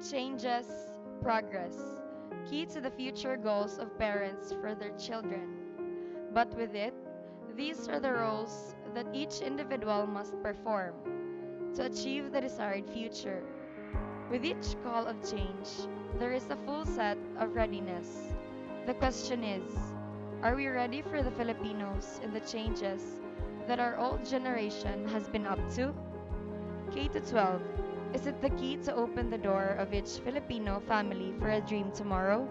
changes, progress, key to the future goals of parents for their children. But with it, these are the roles that each individual must perform to achieve the desired future. With each call of change, there is a full set of readiness. The question is, are we ready for the Filipinos in the changes that our old generation has been up to? K to 12, is it the key to open the door of each Filipino family for a dream tomorrow?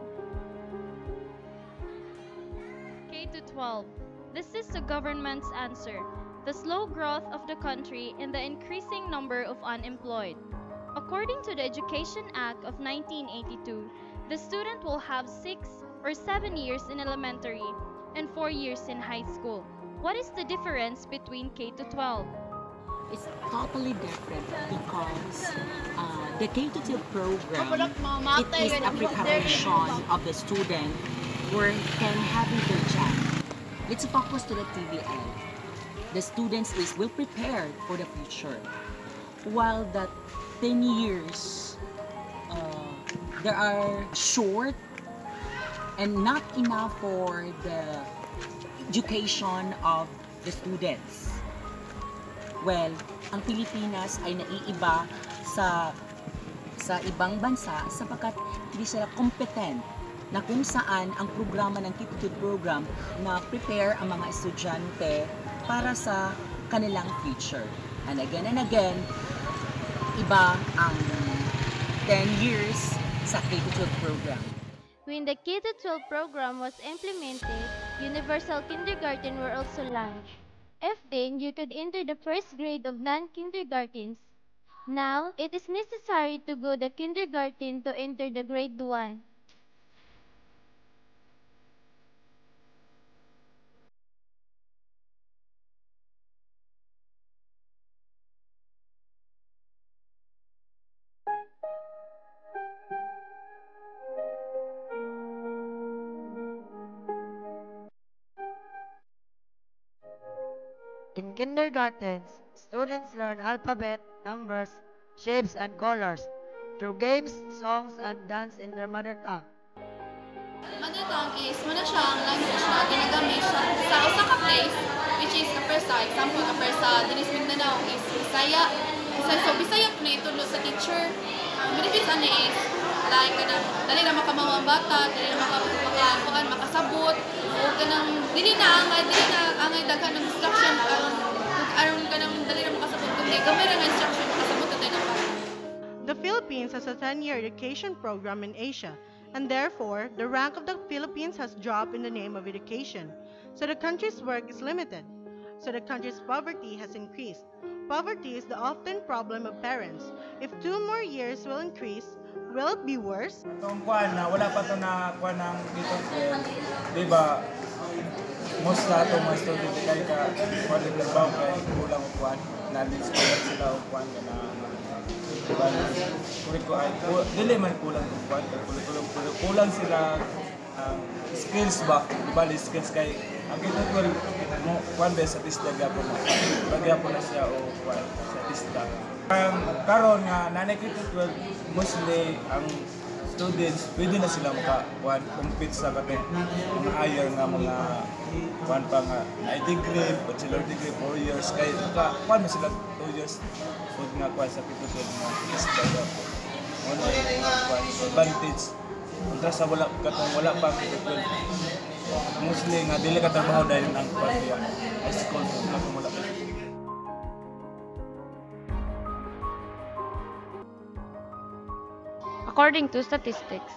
K to 12. This is the government's answer. The slow growth of the country and the increasing number of unemployed. According to the Education Act of 1982, the student will have 6 or 7 years in elementary and 4 years in high school. What is the difference between K to 12? It's totally different because the K-12 program, it is a preparation of the student where can having their job. Let's focus to the TVL. The students is well prepared for the future. While the 10 years, there are short and not enough for the education of the students. Well, ang Pilipinas ay naiiba sa ibang bansa sapagkat hindi sila competent na kung saan ang programa ng K-12 program na prepare ang mga estudyante para sa kanilang future. And again, iba ang 10 years sa K-12 program. When the K-12 program was implemented, universal kindergarten were also launched. If then, you could enter the first grade of non-kindergartens. Now, it is necessary to go the kindergarten to enter the grade 1. In kindergartens, students learn alphabet, numbers, shapes, and colors through games, songs, and dance in their mother tongue. Mother tongue is muna siyang language na ginagamit siya sa usa ka place, which is kapag sa example kapag sa Dinis Mindanao is Bisaya. So Bisaya po na itulog sa teacher. Benefits ani is like dali na makamawang bata, dali na makasabot, o kanang dili na angay daghan ng instruction aron kanang dali na makasabot kundi gamay ra nga instruction makasabot tayo ng bata. The Philippines has a 10-year education program in Asia, and therefore, the rank of the Philippines has dropped in the name of education. So the country's work is limited. So the country's poverty has increased. Poverty is the often problem of parents. If 2 more years will increase, will it be worse? Itong kuan na wala pa to na kuan ng dito di ba? Most sa itong mga student kay ka kuan ng trabaho kay kulang og kuan knowledge sila og kuan na kuan ko ay dili man kulang og kuan kulang sila skills ba bali skills kay ang ito mo kuan ba sa tista gyapon na pagyapon na siya o kuan sa tista karon nga nanay kita 12 mostly ang students pwede na sila maka compete sa katong mga higher nga mga kuan pa nga high degree bachelor degree 4 years kay kuan na sila 2 years pud nga kuan sa pituton nga tista wala kuan advantage kontra sa wala pa mostly nga dili ka trabaho dahil ang pagya high school na kumula. According to statistics,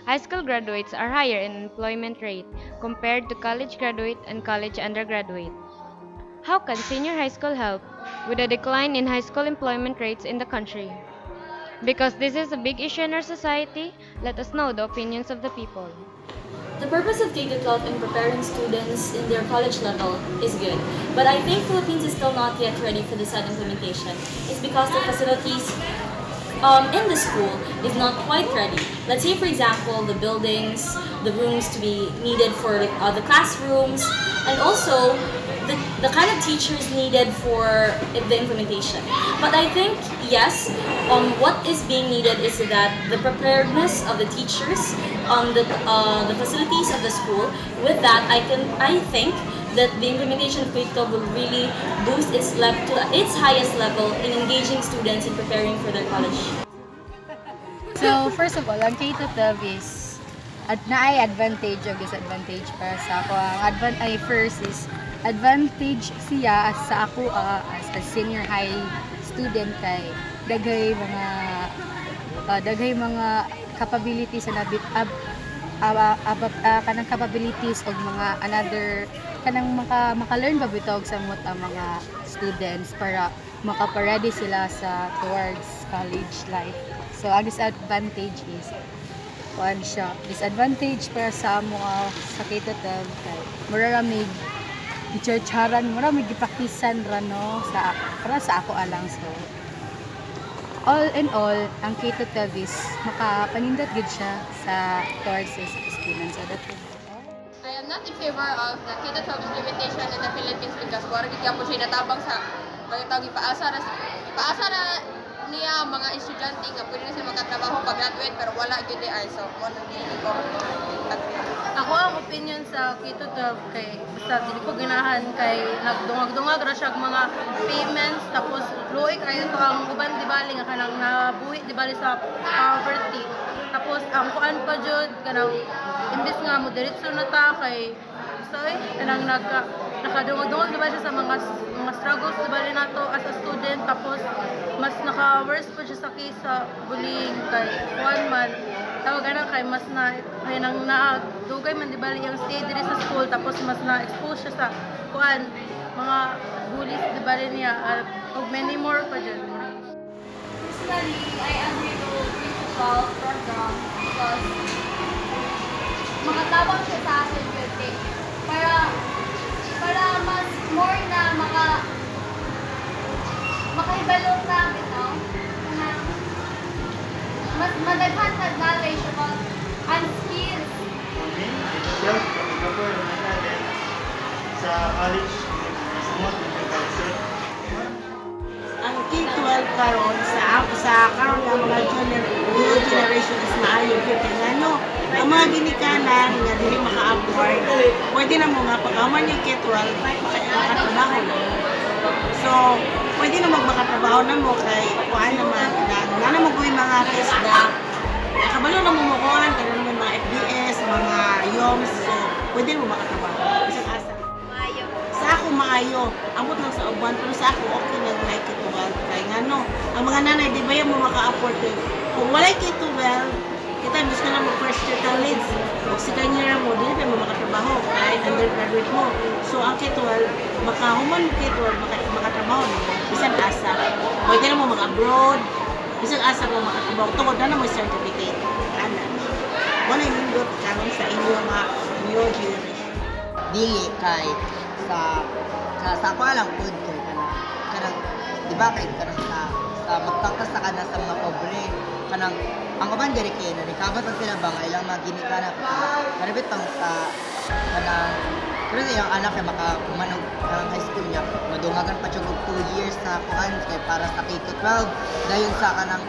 high school graduates are higher in employment rate compared to college graduate and college undergraduate. How can senior high school help with a decline in high school employment rates in the country? Because this is a big issue in our society, let us know the opinions of the people. The purpose of K-12 in preparing students in their college level is good, but I think Philippines is still not yet ready for the said implementation. It's because the facilities in the school is not quite ready. Let's say, for example, the buildings, the rooms to be needed for the classrooms, and also the kind of teachers needed for the implementation. But I think, yes, what is being needed is that the preparedness of the teachers, the facilities of the school. With that, I think that the implementation of K-12 will really boost to its highest level in engaging students in preparing for their college. So first of all, ang K-12 is naay advantage o disadvantage para sa ako. Ang first is advantage siya as sa ako as a senior high student kay daghay mga capabilities na kanang capabilities og mga another kanang maka-learn ba bitog sa mga students para makaparedy sila towards college life. So ang disadvantage is disadvantage para sa sa K-12 kay muraramig i-charcharan, muraramig gipraktisan no para sa ako alang. So all in all, ang K-12 is makapanindot gid siya towards the students. So that's it. I am not in favor of the K-12 implementation in the Philippines because wala gid gyapon siya natabang sa mga tawag ipaasa na niya mga estudyante nga pwede na sila magkatrabaho pag-graduate pero wala gid ay so mo nang dili ko. Ako ang opinion sa K-12 kay basta dili ko ginahan kay nagdungag-dungag ra siya mga payments tapos luoy kayo to ang uban di bali nga kanang nabuhi di bali sa poverty. Tapos ang kuan pa jud kanang imbes nga mo diretso na ta kay kanang nakadungag-dungag di ba siya sa mga struggles di bali nato as a student tapos mas naka-worse pa siya sa case sa bullying kay kuan man tawag kay mas kay nang dugay man di bali yung stay diri sa school tapos mas na-expose siya sa kuan mga bullies di bali niya og many more pa dyan. Personally, I agree to K-12 program because makatabang siya sa atin para mas more na makahibalong na bitaw na mas madaghan sa knowledge about and skills. Sa college, somewhat agriculture. Ang K-12 karon sa karon nga mga new generation is maayo gyud kay ano ang mga ginikanan nga dili maka-afford pwede na mo nga pagkaman yung K-12 makatrabaho na so pwede na magmakatrabaho na mo kay kuan naman na mo ko yung mga TESDA kabalo na mo kuan karon mo mga FBS mga YOMS so pwede mo makatrabaho bisag asa sa ako maayo amot lang sa uban pero sa ako okay na like K-12 kay ngano ang mga nanay di ba mo maka-afford kung wala K-12 kita gusto na mo first year college o second year mo dili pa mo makatrabaho kahit undergraduate mo so ang K-12 makahuman K-12 makatrabaho mo bisan asa pwede na mo mag-abroad bisan asa mo makatrabaho tungod na mo certificate ana wala yung dot karon sa inyo mga new generation dili kay sa ako lang pud kay kanang di ba kay kanang sa magtangkas sa kana sa mga pobre kanang ang uban diri kay na recover sila ba nga ilang maginikana karibit tang sa kanang pero yung anak kay makakumanog kanang high school niya madungagan pa jud og 2 years sa kuan kay para sa K-12 dayon sa kanang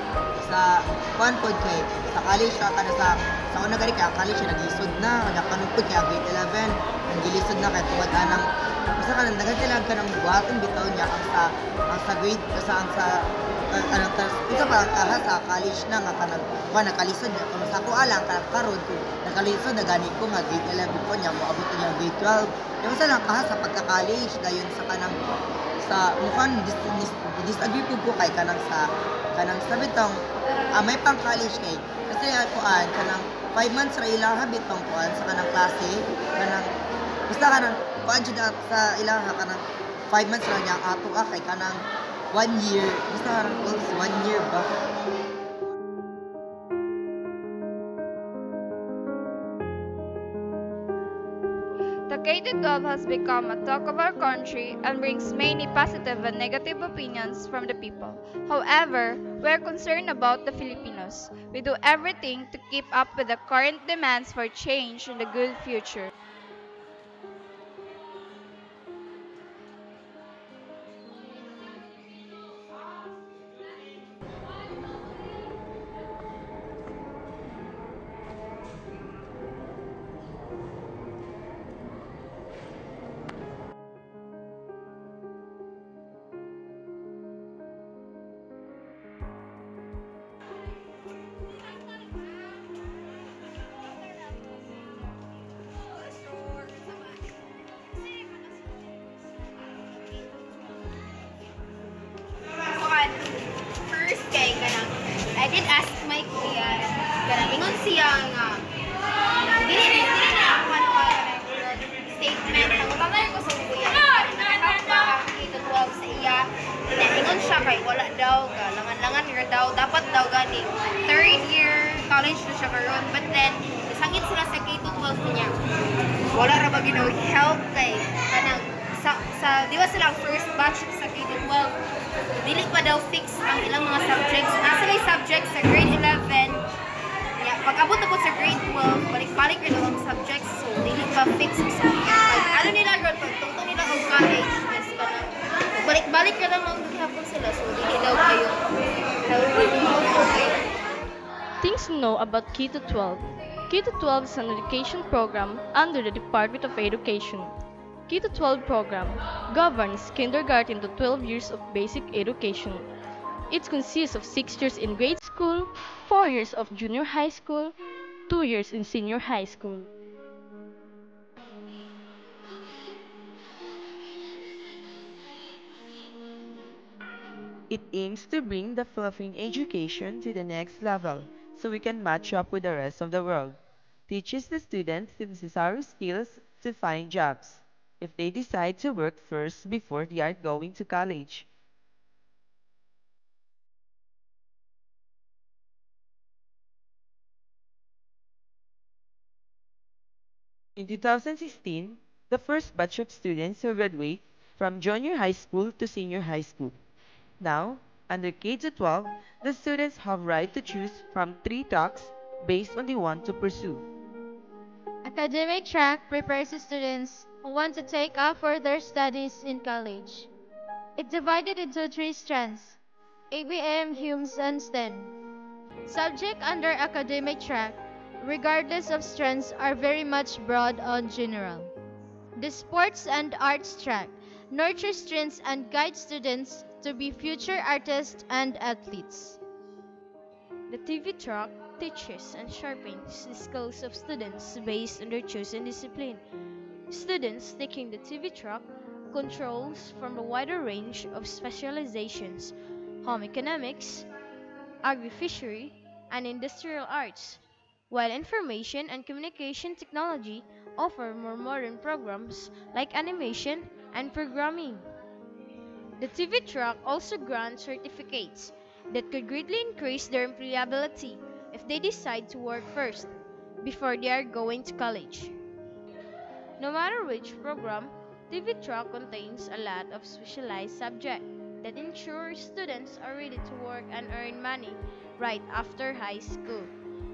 sa kuan pod kay sa college sa kana sa una gari kay college nagisod na nakanugpod kay grade 11 ang gilisod na kay tuwad anang basta kanang dagan sila kanang buhaton bitaw niya ang sa grade sa kanang ito pa kaha sa college na nga kanang nakalisod niya kung sa ako alang karon ko nakalisod na gani ko nga grade 11 ko niya moabot niya grade 12 yung sa lang kaha sa pagka-college dayon sa kanang sa mukhang disagree po ko kay kanang sa bitong may pang college kay kasi ako kanang 5 months ra ilaha bitong kuan sa kanang klase kanang basta kanang kuan jud sa ilaha kanang 5 months ra niya ato kay kanang 1 year basta kanang 1 year ba. The K-12 has become a talk of our country and brings many positive and negative opinions from the people. However, we are concerned about the Filipinos. We do everything to keep up with the current demands for change in the good future. did ask my kuya, kanang ingon siya nga, dili na ako statement. Ang utangay ko sa kuya, nakakapa ang K-12 sa iya. Ingon siya kay wala daw, langan-langan nga daw, dapat daw gani. Third year college na siya karon, but then, sangit sila sa K-12 niya. Wala ra ba ginaw help kay kanang sa di ba sila ang first batch sa K-12, dili pa daw fix ang ilang mga subjects. Nasa may subjects sa grade 11, yeah, pag abot na po sa grade 12, balik-balik rin ang subjects, so dili pa fix. So, ano nila ron, pagtutong nila ang college, yes, balik-balik rin lang maghihapon sila, so dili daw kayo helpful kayo. Things to know about K-12. K-12 is an education program under the Department of Education. K-12 program governs kindergarten to 12 years of basic education. It consists of 6 years in grade school, 4 years of junior high school, 2 years in senior high school. It aims to bring the Philippine education to the next level so we can match up with the rest of the world. Teaches the students the necessary skills to find jobs if they decide to work first before they are going to college. In 2016, the first batch of students will graduate from junior high school to senior high school. Now, under K-12, the students have right to choose from 3 tracks based on they want to pursue. Academic track prepares students who want to take up further studies in college. It's divided into 3 strands: ABM, Humes, and STEM. Subject under academic track, regardless of strands, are very much broad and general. The sports and arts track nurtures students and guides students to be future artists and athletes. The TV track teaches and sharpens the skills of students based on their chosen discipline. Students taking the TV track controls from a wider range of specializations: home economics, agri-fishery, and industrial arts, while information and communication technology offer more modern programs like animation and programming. The TV track also grants certificates that could greatly increase their employability if they decide to work first before they are going to college. No matter which program, TV track contains a lot of specialized subjects that ensure students are ready to work and earn money right after high school.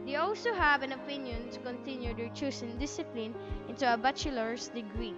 They also have an opinion to continue their chosen discipline into a bachelor's degree.